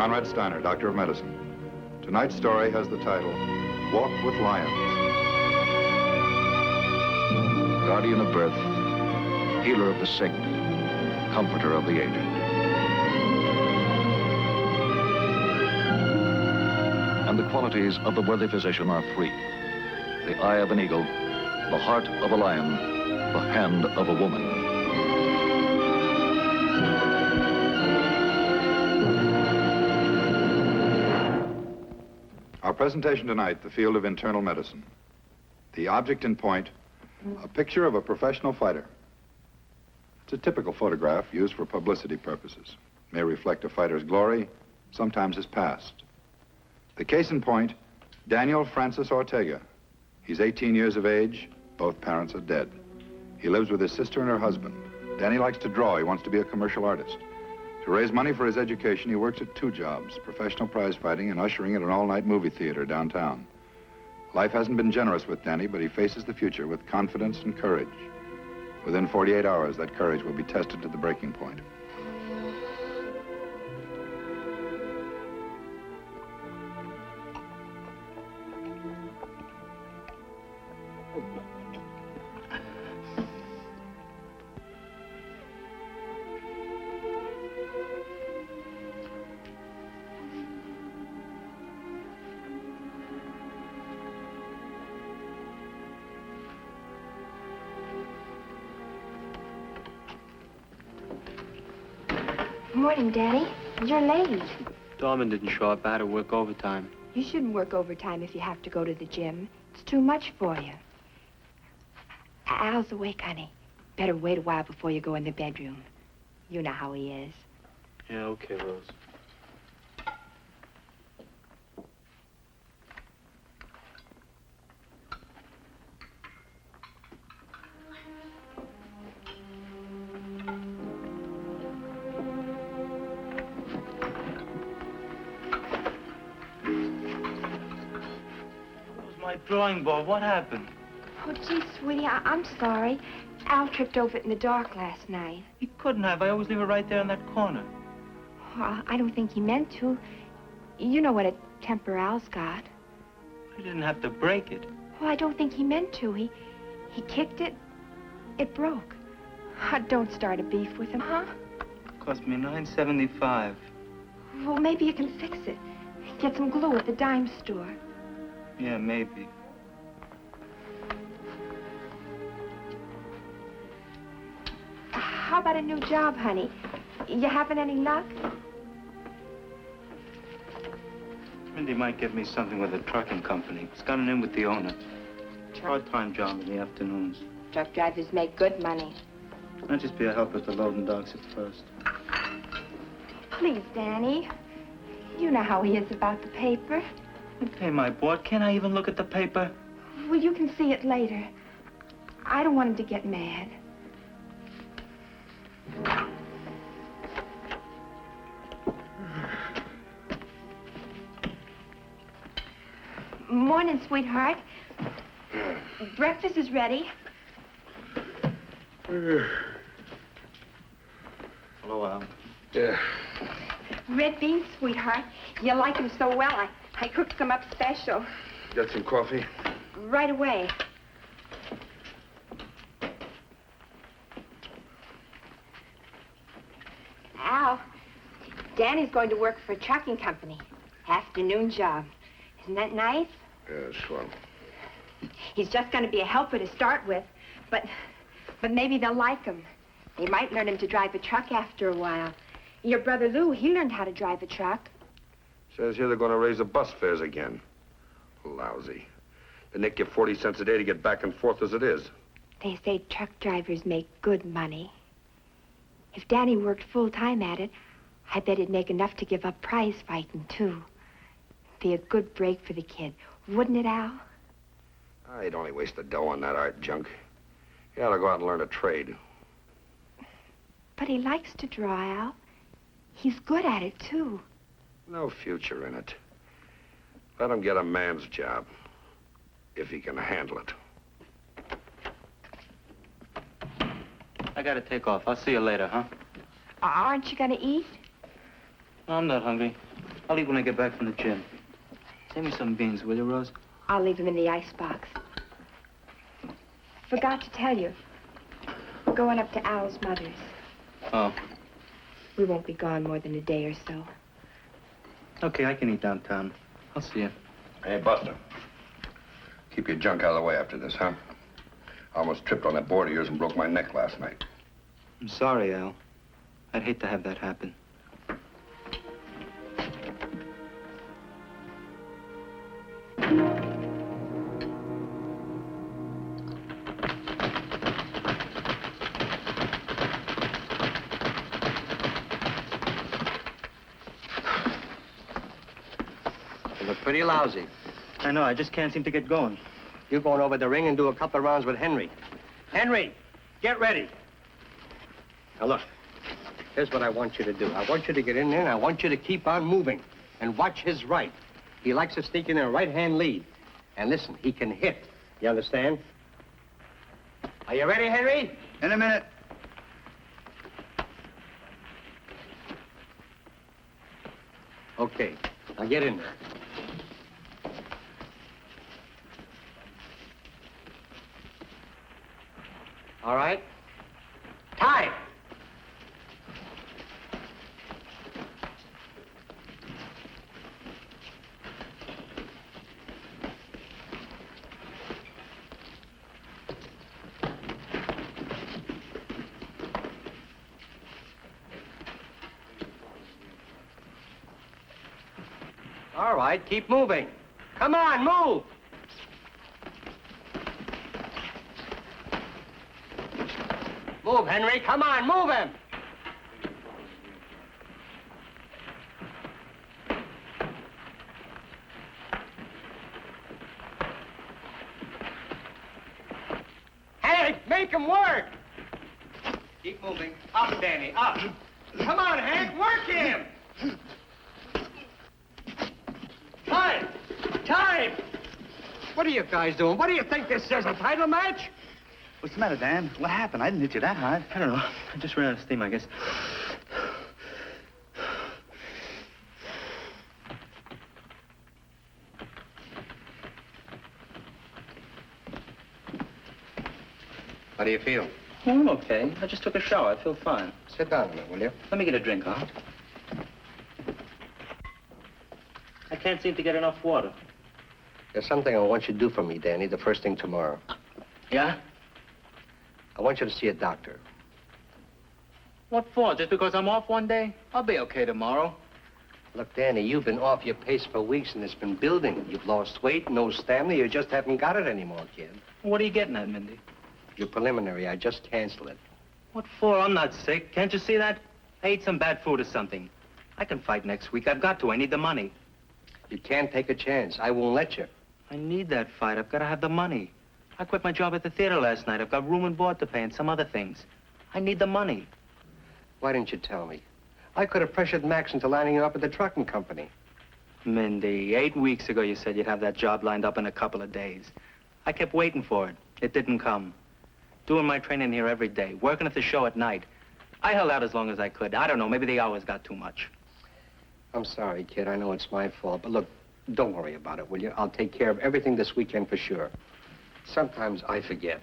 Conrad Steiner, Doctor of Medicine. Tonight's story has the title, Walk with Lions. Guardian of birth, healer of the sick, comforter of the aged. And the qualities of the worthy physician are three: the eye of an eagle, the heart of a lion, the hand of a woman. Our presentation tonight, the field of internal medicine. The object in point, a picture of a professional fighter. It's a typical photograph used for publicity purposes. It may reflect a fighter's glory, sometimes his past. The case in point, Daniel Francis Ortega. He's 18 years of age. Both parents are dead. He lives with his sister and her husband. Danny likes to draw. He wants to be a commercial artist. To raise money for his education, he works at two jobs, professional prize fighting and ushering at an all-night movie theater downtown. Life hasn't been generous with Danny, but he faces the future with confidence and courage. Within 48 hours, that courage will be tested to the breaking point. Morning, Danny. You're late. Dorman didn't show up. I had to work overtime. You shouldn't work overtime if you have to go to the gym. It's too much for you. Al's awake, honey. Better wait a while before you go in the bedroom. You know how he is. Yeah, okay, Rose. My drawing board, what happened? Oh, gee, sweetie, I'm sorry. Al tripped over it in the dark last night. He couldn't have. I always leave it right there in that corner. Well, I don't think he meant to. You know what a temper Al's got. He didn't have to break it. Well, I don't think he meant to. He kicked it. It broke. Don't start a beef with him, huh? Cost me $9.75. Well, maybe you can fix it. Get some glue at the dime store. Yeah, maybe. How about a new job, honey? You having any luck? Mindy might get me something with a trucking company. It's got an in with the owner. Part-time job in the afternoons. Truck drivers make good money. I'll just be a helper at the loading docks at first. Please, Danny. You know how he is about the paper. I pay my board. Can't I even look at the paper? Well, you can see it later. I don't want him to get mad. Morning, sweetheart. Breakfast is ready. Hello, Al. Yeah. Red beans, sweetheart. You like them so well, I cooked them up special. Got some coffee? Right away. Al, Danny's going to work for a trucking company. Afternoon job. Isn't that nice? Yeah, swell. He's just going to be a helper to start with, but maybe they'll like him. They might learn him to drive a truck after a while. Your brother Lou, he learned how to drive a truck. Says here they're going to raise the bus fares again. Lousy. They nick you 40 cents a day to get back and forth as it is. They say truck drivers make good money. If Danny worked full-time at it, I bet he'd make enough to give up prize fighting, too. Be a good break for the kid, wouldn't it, Al? I'd only waste the dough on that art junk. He ought to go out and learn a trade. But he likes to draw, Al. He's good at it, too. No future in it. Let him get a man's job, if he can handle it. I gotta take off. I'll see you later, huh? Aren't you going to eat? I'm not hungry. I'll eat when I get back from the gym. Save me some beans, will you, Rose? I'll leave them in the icebox. Forgot to tell you. We're going up to Al's mother's. Oh, We won't be gone more than a day or so. okay, I can eat downtown. I'll see you. Hey, Buster. Keep your junk out of the way after this, huh? I almost tripped on that board of yours and broke my neck last night. I'm sorry, Al. I'd hate to have that happen. You look pretty lousy. I know, I just can't seem to get going. You're going over the ring and do a couple of rounds with Henry. Henry, get ready. Now look, here's what I want you to do. I want you to get in there and I want you to keep on moving and watch his right. He likes to sneak in a right-hand lead. And listen, he can hit. You understand? Are you ready, Henry? In a minute. Okay, now get in there. All right. Time. All right, keep moving. Come on, move. Move, Henry. Come on, move him. Henry, make him work. Keep moving. Up, Danny, up. Come on, Hank, work him. Time! Time! What are you guys doing? What do you think this is, a title match? What's the matter, Dan? What happened? I didn't hit you that hard. I don't know. I just ran out of steam, I guess. How do you feel? Oh, I'm okay. I just took a shower. I feel fine. Sit down a minute, will you? Let me get a drink, huh? I can't seem to get enough water. There's something I want you to do for me, Danny, the first thing tomorrow. Yeah? I want you to see a doctor. What for? Just because I'm off one day? I'll be okay tomorrow. Look, Danny, you've been off your pace for weeks and it's been building. You've lost weight, no stamina, you just haven't got it anymore, kid. What are you getting at, Mindy? Your preliminary, I just canceled it. What for? I'm not sick. Can't you see that? I ate some bad food or something. I can fight next week. I've got to. I need the money. You can't take a chance. I won't let you. I need that fight. I've got to have the money. I quit my job at the theater last night. I've got room and board to pay and some other things. I need the money. Why didn't you tell me? I could have pressured Max into lining you up at the trucking company. Mindy, 8 weeks ago you said you'd have that job lined up in a couple of days. I kept waiting for it. It didn't come. Doing my training here every day, working at the show at night. I held out as long as I could. I don't know, maybe the hours got too much. I'm sorry, kid. I know it's my fault. But look, don't worry about it, will you? I'll take care of everything this weekend for sure. Sometimes I forget.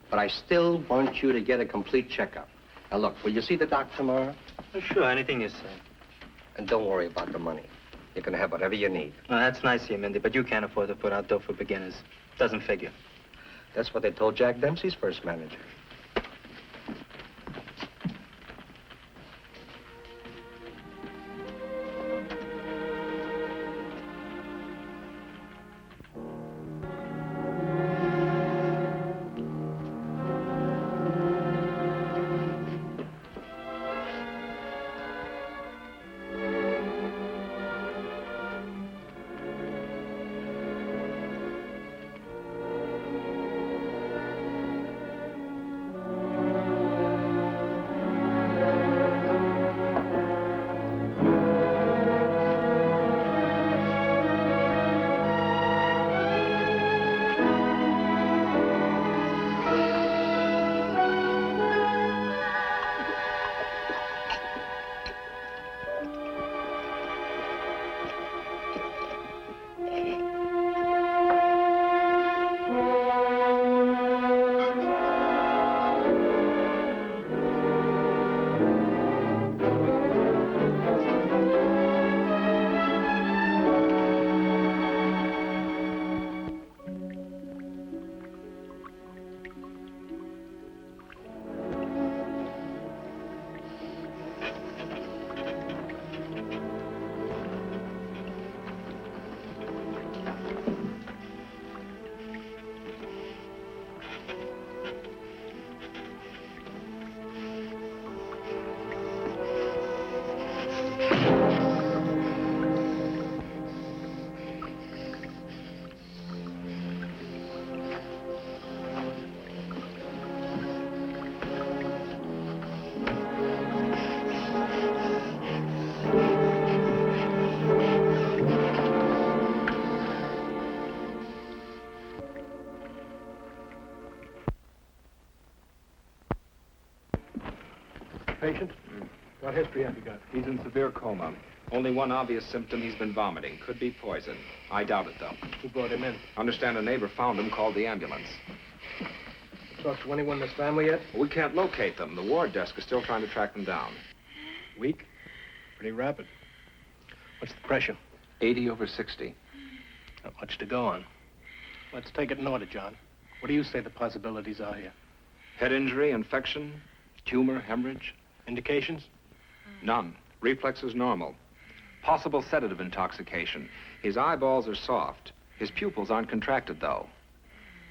But I still want you to get a complete checkup. Now, look, will you see the doctor tomorrow? Oh, sure, anything you say. And don't worry about the money. You're going to have whatever you need. Well, that's nice of you, Mindy, but you can't afford to put out dough for beginners. Doesn't figure. That's what they told Jack Dempsey's first manager. patient? What history have you got? He's in severe coma. Only one obvious symptom, he's been vomiting. Could be poison. I doubt it, though. Who brought him in? Understand a neighbor found him, called the ambulance. Talked to anyone in his family yet? We can't locate them. The ward desk is still trying to track them down. Weak? Pretty rapid. What's the pressure? 80/60. Not much to go on. Let's take it in order, John. What do you say the possibilities are here? Head injury, infection, tumor, hemorrhage? Indications? None. Reflexes normal. Possible sedative intoxication. His eyeballs are soft. His pupils aren't contracted, though.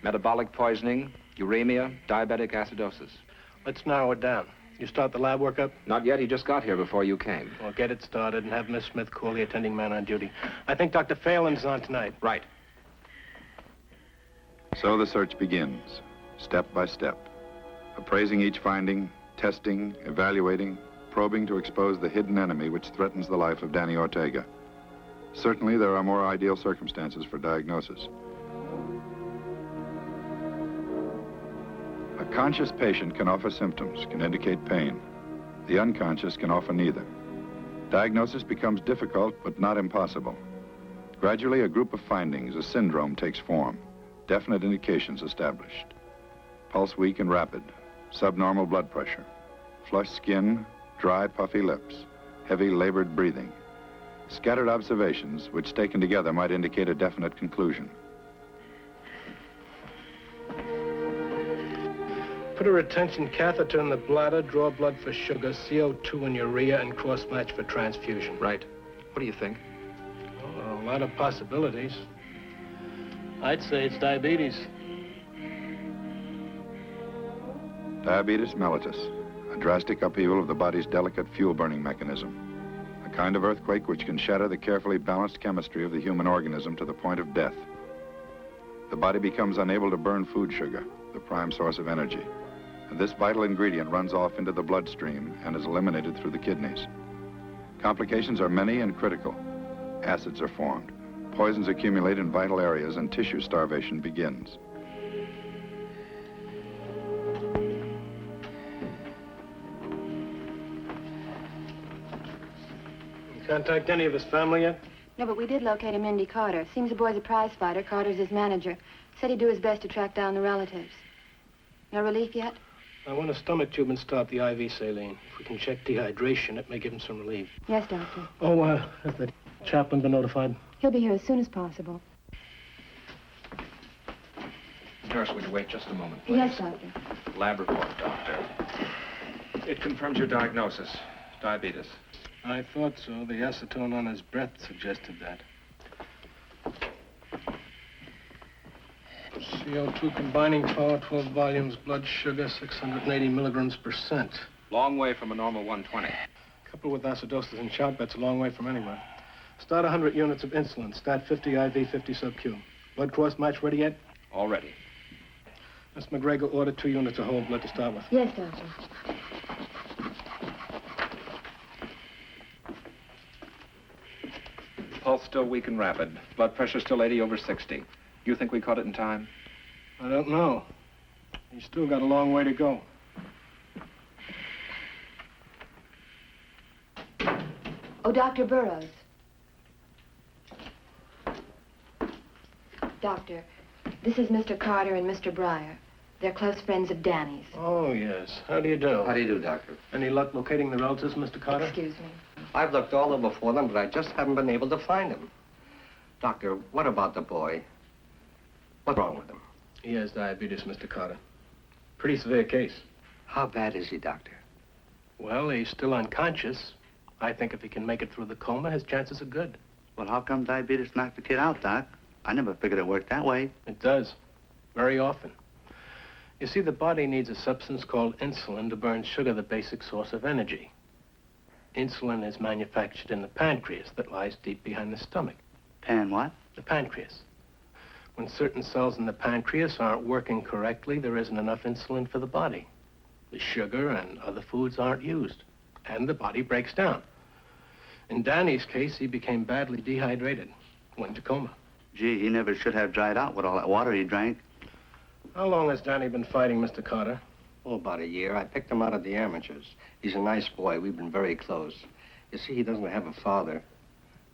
Metabolic poisoning, uremia, diabetic acidosis. Let's narrow it down. You start the lab workup? Not yet. He just got here before you came. Well, get it started and have Miss Smith call the attending man on duty. I think Dr. Phelan's on tonight. Right. So the search begins, step by step, appraising each finding, testing, evaluating, probing to expose the hidden enemy which threatens the life of Danny Ortega. Certainly, there are more ideal circumstances for diagnosis. A conscious patient can offer symptoms, can indicate pain. The unconscious can offer neither. Diagnosis becomes difficult, but not impossible. Gradually, a group of findings, a syndrome, takes form. Definite indications established. Pulse weak and rapid, subnormal blood pressure, flushed skin, dry, puffy lips, heavy, labored breathing. Scattered observations, which taken together might indicate a definite conclusion. Put a retention catheter in the bladder, draw blood for sugar, CO2 and urea, and cross-match for transfusion. Right. What do you think? Oh, a lot of possibilities. I'd say it's diabetes. Diabetes mellitus, a drastic upheaval of the body's delicate fuel-burning mechanism. A kind of earthquake which can shatter the carefully balanced chemistry of the human organism to the point of death. The body becomes unable to burn food sugar, the prime source of energy. And this vital ingredient runs off into the bloodstream and is eliminated through the kidneys. Complications are many and critical. Acids are formed. Poisons accumulate in vital areas and tissue starvation begins. You contact any of his family yet? No, but we did locate him, Indy Carter. Seems the boy's a prize fighter. Carter's his manager. Said he'd do his best to track down the relatives. No relief yet? I want a stomach tube and start the IV saline. If we can check dehydration, it may give him some relief. Yes, Doctor. Oh, has the chaplain been notified? He'll be here as soon as possible. Nurse, will you wait just a moment, please? Yes, Doctor. Lab report, doctor. It confirms your diagnosis. Diabetes. I thought so. The acetone on his breath suggested that. CO2 combining power, 12 volumes, blood sugar, 680 milligrams per cent. Long way from a normal 120. Couple with acidosis and shock, that's a long way from anywhere. Start 100 units of insulin. Stat 50 IV, 50 sub-Q. Blood cross match ready yet? All ready. Miss McGregor ordered 2 units of whole blood to start with. Yes, Doctor. Pulse still weak and rapid. Blood pressure still 80/60. You think we caught it in time? I don't know. He's still got a long way to go. Oh, Dr. Burroughs. Doctor, this is Mr. Carter and Mr. Breyer. They're close friends of Danny's. Oh, yes. How do you do? How do you do, Doctor? Any luck locating the relatives, Mr. Carter? Excuse me. I've looked all over for them, but I just haven't been able to find them. Doctor, what about the boy? What's wrong with him? He has diabetes, Mr. Carter. Pretty severe case. How bad is he, Doctor? Well, he's still unconscious. I think if he can make it through the coma, his chances are good. Well, how come diabetes knocked the kid out, Doc? I never figured it worked that way. It does. Very often. You see, the body needs a substance called insulin to burn sugar, the basic source of energy. Insulin is manufactured in the pancreas that lies deep behind the stomach. What? The pancreas. When certain cells in the pancreas aren't working correctly, there isn't enough insulin for the body. The sugar and other foods aren't used, and the body breaks down. In Danny's case, he became badly dehydrated, went into coma. Gee, he never should have dried out with all that water he drank. How long has Danny been fighting, Mr. Carter? Oh, about a year. I picked him out of the amateurs. He's a nice boy. We've been very close. You see, he doesn't have a father.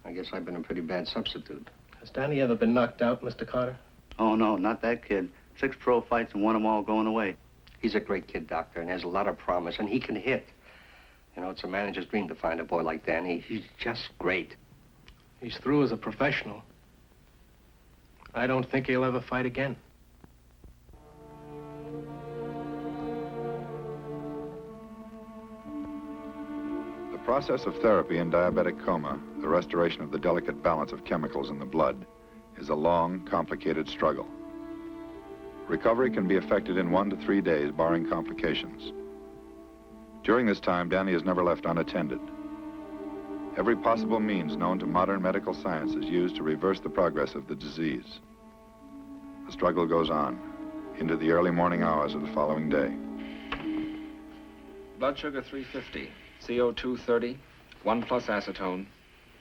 I guess I've been a pretty bad substitute. Has Danny ever been knocked out, Mr. Carter? Oh, no, not that kid. 6 pro fights and won them all going away. He's a great kid, Doctor, and has a lot of promise, and he can hit. You know, it's a manager's dream to find a boy like Danny. He's just great. He's through as a professional. I don't think he'll ever fight again. The process of therapy in diabetic coma, the restoration of the delicate balance of chemicals in the blood, is a long, complicated struggle. Recovery can be effected in 1 to 3 days, barring complications. During this time, Danny is never left unattended. Every possible means known to modern medical science is used to reverse the progress of the disease. The struggle goes on into the early morning hours of the following day. Blood sugar 350, CO2 30, 1 plus acetone,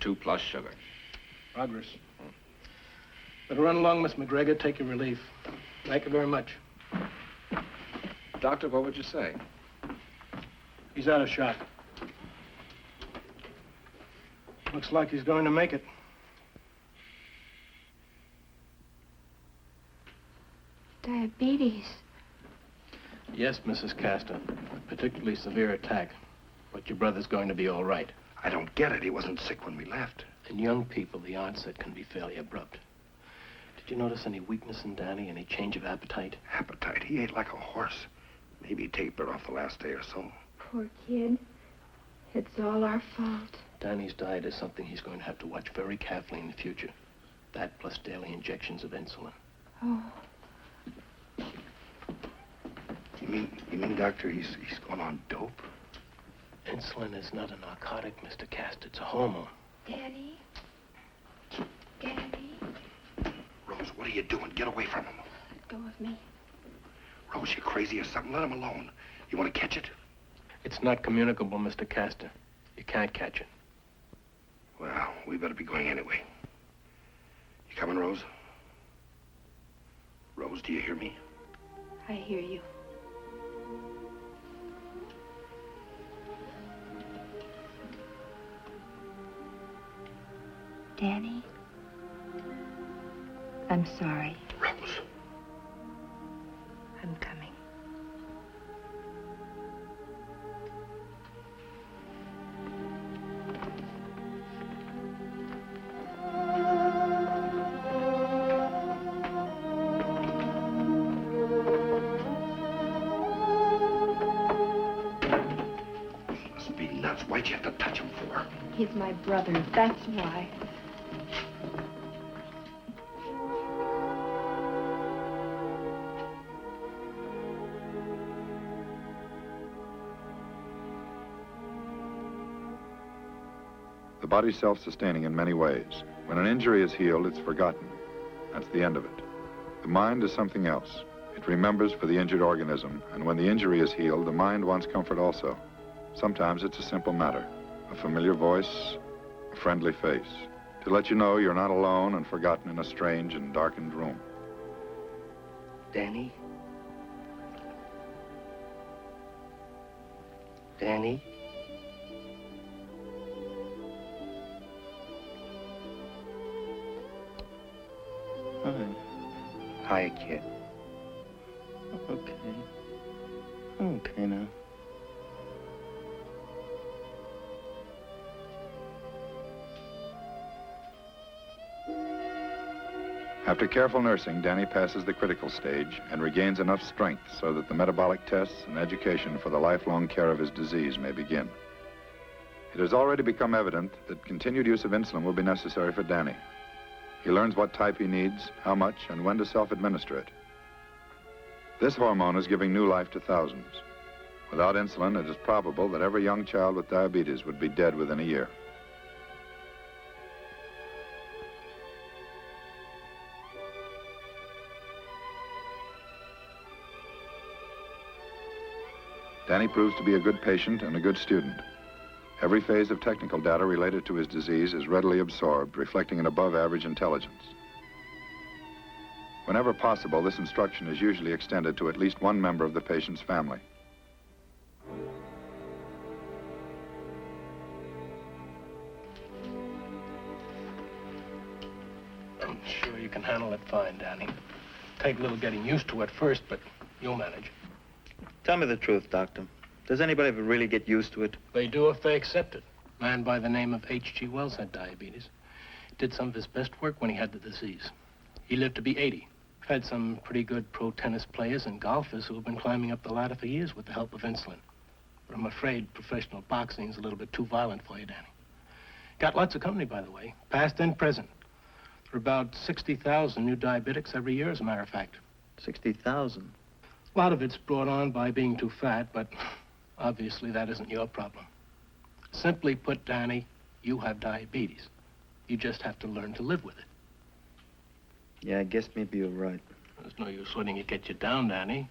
2 plus sugar. Progress. Better run along, Miss McGregor. Take your relief. Thank you very much. Doctor, what would you say? He's out of shot. Looks like he's going to make it. Diabetes. Yes, Mrs. Castor. A particularly severe attack. But your brother's going to be all right. I don't get it. He wasn't sick when we left. In young people, the onset can be fairly abrupt. Did you notice any weakness in Danny? Any change of appetite? Appetite? He ate like a horse. Maybe he tapered off the last day or so. Poor kid. It's all our fault. Danny's diet is something he's going to have to watch very carefully in the future. That plus daily injections of insulin. Oh. You mean, Doctor, he's going on dope? Insulin is not a narcotic, Mr. Cast. It's a hormone. Danny? Danny? Rose, what are you doing? Get away from him. Let go of me. Rose, you crazy or something? Let him alone. You want to catch it? It's not communicable, Mr. Castor. You can't catch it. Well, we better be going anyway. You coming, Rose? Rose, do you hear me? I hear you. Danny? I'm sorry. Rose. I'm coming. Must be nuts. Why'd you have to touch him for? He's my brother. That's why. The body's self-sustaining in many ways. When an injury is healed, it's forgotten. That's the end of it. The mind is something else. It remembers for the injured organism, and when the injury is healed, the mind wants comfort also. Sometimes it's a simple matter. A familiar voice, a friendly face, to let you know you're not alone and forgotten in a strange and darkened room. Danny? Danny? Hi, kid. Okay. Okay now. After careful nursing, Danny passes the critical stage and regains enough strength so that the metabolic tests and education for the lifelong care of his disease may begin. It has already become evident that continued use of insulin will be necessary for Danny. He learns what type he needs, how much, and when to self-administer it. This hormone is giving new life to thousands. Without insulin, it is probable that every young child with diabetes would be dead within a year. Danny proves to be a good patient and a good student. Every phase of technical data related to his disease is readily absorbed, reflecting an above-average intelligence. Whenever possible, this instruction is usually extended to at least one member of the patient's family. Sure, you can handle it fine, Danny. Take a little getting used to at first, but you'll manage. Tell me the truth, Doctor. Does anybody ever really get used to it? They do if they accept it. A man by the name of H.G. Wells had diabetes. Did some of his best work when he had the disease. He lived to be 80. Had some pretty good pro tennis players and golfers who have been climbing up the ladder for years with the help of insulin. But I'm afraid professional boxing's a little bit too violent for you, Danny. Got lots of company, by the way, past and present. There are about 60,000 new diabetics every year, as a matter of fact. 60,000. A lot of it's brought on by being too fat, but obviously that isn't your problem. Simply put, Danny, you have diabetes. You just have to learn to live with it. Yeah, I guess maybe you're right. There's no use letting it get you down, Danny.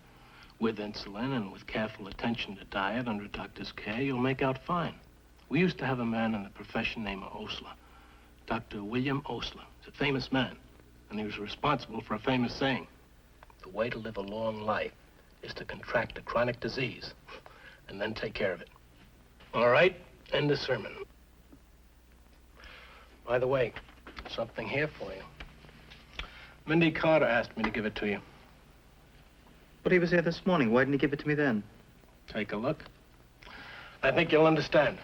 With insulin and with careful attention to diet under a doctor's care, you'll make out fine. We used to have a man in the profession named Osler. Dr. William Osler. He's a famous man, and he was responsible for a famous saying. The way to live a long life is to contract a chronic disease and then take care of it. All right, end the sermon. By the way, something here for you. Mindy Carter asked me to give it to you. But he was here this morning. Why didn't he give it to me then? Take a look. I think you'll understand.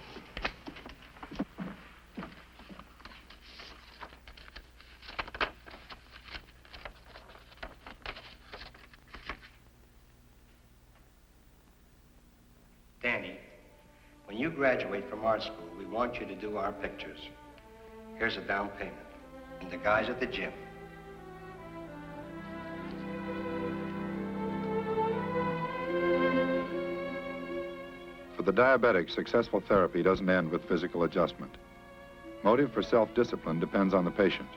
Danny, when you graduate from art school, we want you to do our pictures. Here's a down payment. And the guys at the gym. For the diabetic, successful therapy doesn't end with physical adjustment. Motive for self-discipline depends on the patient.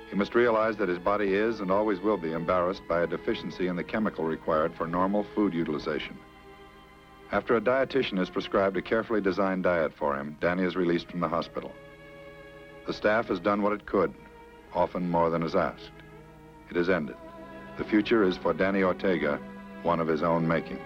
He must realize that his body is and always will be embarrassed by a deficiency in the chemical required for normal food utilization. After a dietitian has prescribed a carefully designed diet for him, Danny is released from the hospital. The staff has done what it could, often more than is asked. It has ended. The future is for Danny Ortega one of his own making.